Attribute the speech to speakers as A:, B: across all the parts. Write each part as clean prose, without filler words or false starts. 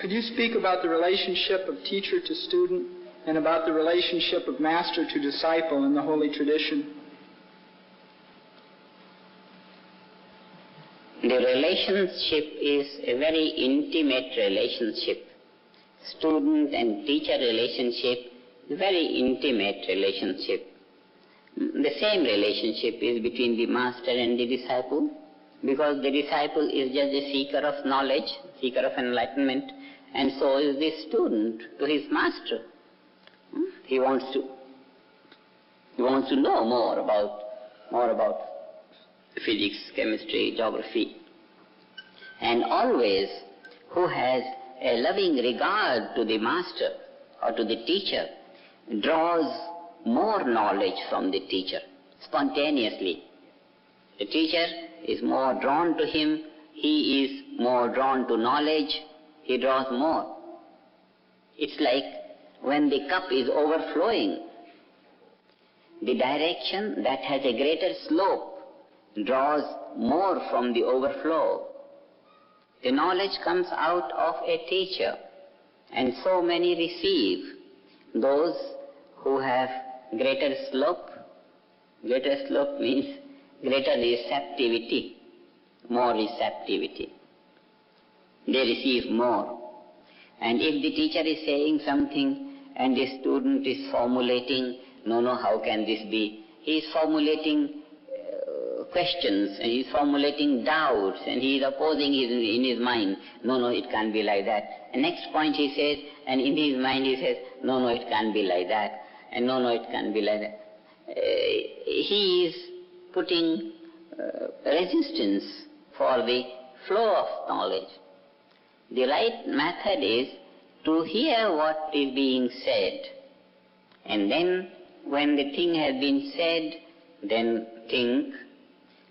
A: could you speak about the relationship of teacher to student and about the relationship of master to disciple in the holy tradition?
B: The relationship is a very intimate relationship. Student and teacher relationship is a very intimate relationship. The same relationship is between the master and the disciple, because the disciple is just a seeker of knowledge, seeker of enlightenment, and so is the student to his master. He wants to know more about physics, chemistry, geography. And always, who has a loving regard to the master or to the teacher draws more knowledge from the teacher spontaneously. The teacher is more drawn to him, he is more drawn to knowledge, he draws more. It's like when the cup is overflowing, the direction that has a greater slope draws more from the overflow. The knowledge comes out of a teacher, and so many receive. Those who have greater slope means greater receptivity, more receptivity. They receive more. And if the teacher is saying something and the student is formulating, no, how can this be? He is formulating questions, and he is formulating doubts, and he is opposing in his mind, no, it can't be like that. And next point he says, and in his mind he says, no, it can't be like that, and no, it can't be like that. He is putting resistance for the flow of knowledge. The right method is to hear what is being said, and then when the thing has been said, then think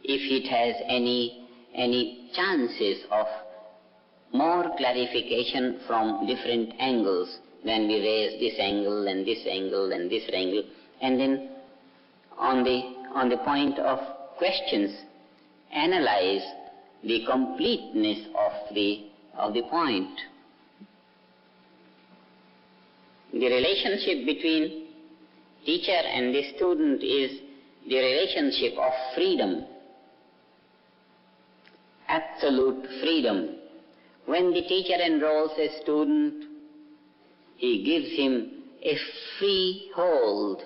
B: if it has any chances of more clarification from different angles. Then we raise this angle and this angle and this angle, and then on the point of questions, analyze the completeness of the point. The relationship between teacher and the student is the relationship of freedom, absolute freedom. When the teacher enrolls a student, he gives him a free hold.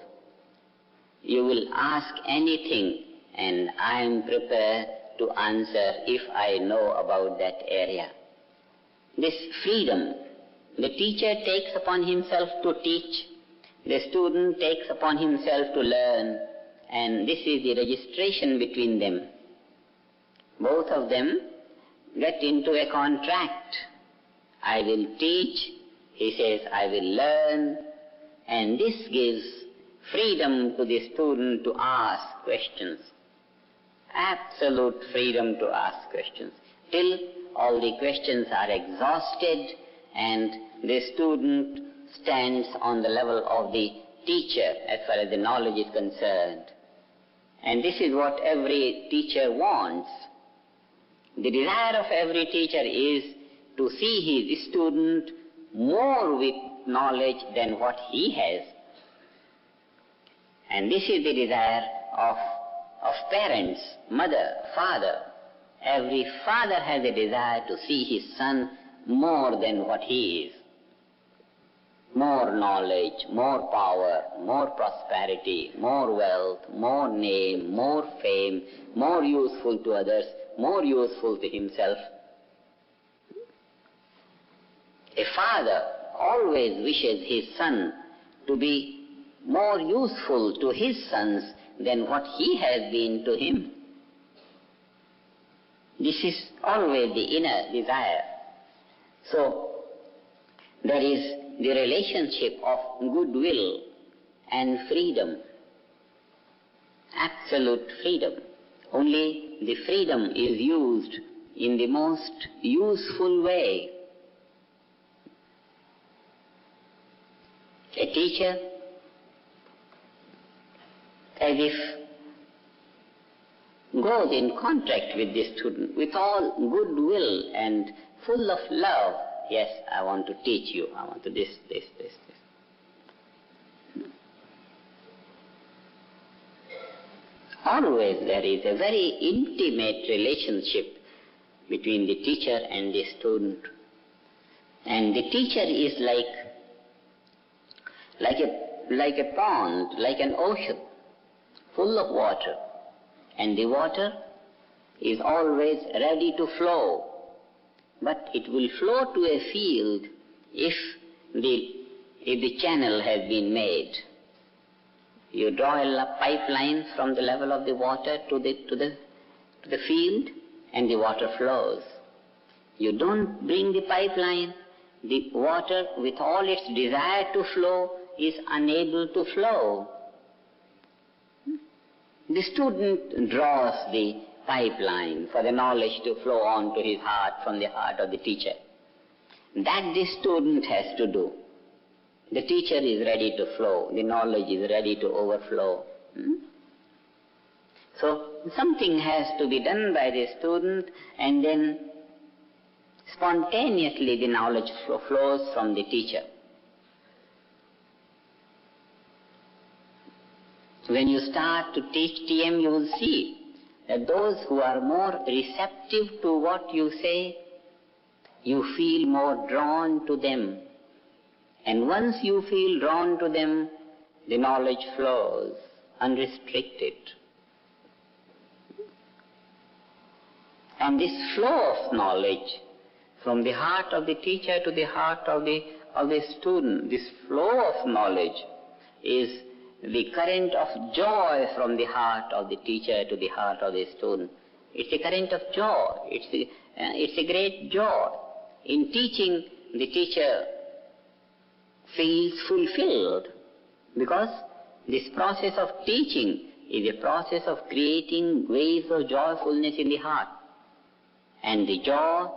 B: You will ask anything, and I am prepared to answer if I know about that area. This freedom, the teacher takes upon himself to teach, the student takes upon himself to learn, and this is the registration between them. Both of them get into a contract. I will teach, he says, I will learn, and this gives freedom to the student to ask questions. Absolute freedom to ask questions, till all the questions are exhausted and the student stands on the level of the teacher as far as the knowledge is concerned. And this is what every teacher wants. The desire of every teacher is to see his student more with knowledge than what he has. And this is the desire of parents, mother, father. Every father has a desire to see his son more than what he is. More knowledge, more power, more prosperity, more wealth, more name, more fame, more useful to others, more useful to himself. A father always wishes his son to be more useful to his sons than what he has been to him. This is always the inner desire. So, there is the relationship of goodwill and freedom, absolute freedom. Only the freedom is used in the most useful way. A teacher, as if goes in contact with the student with all goodwill and full of love, yes, I want to teach you, I want to this. Always there is a very intimate relationship between the teacher and the student. And the teacher is like a pond, like an ocean, full of water. And the water is always ready to flow. But it will flow to a field if the channel has been made. You draw a pipeline from the level of the water to the field, and the water flows. You don't bring the pipeline, the water with all its desire to flow is unable to flow. The student draws the pipeline for the knowledge to flow on to his heart from the heart of the teacher. That the student has to do. The teacher is ready to flow, the knowledge is ready to overflow. So something has to be done by the student, and then spontaneously the knowledge flows from the teacher. When you start to teach TM, you will see that those who are more receptive to what you say, you feel more drawn to them. And once you feel drawn to them, the knowledge flows unrestricted. And this flow of knowledge from the heart of the teacher to the heart of the student, this flow of knowledge is the current of joy from the heart of the teacher to the heart of the student. It's a current of joy. It's a great joy. In teaching, the teacher feels fulfilled, because this process of teaching is a process of creating waves of joyfulness in the heart. And the joy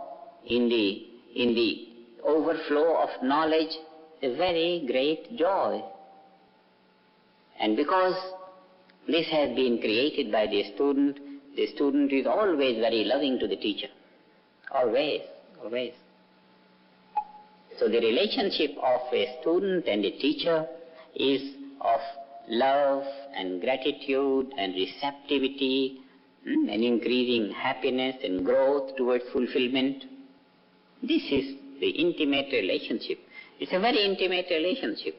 B: in the overflow of knowledge is a very great joy. And because this has been created by the student is always very loving to the teacher. Always. So the relationship of a student and a teacher is of love and gratitude and receptivity and increasing happiness and growth towards fulfillment. This is the intimate relationship. It's a very intimate relationship.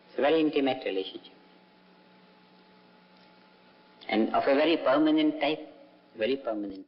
B: It's a very intimate relationship. And of a very permanent type. Very permanent.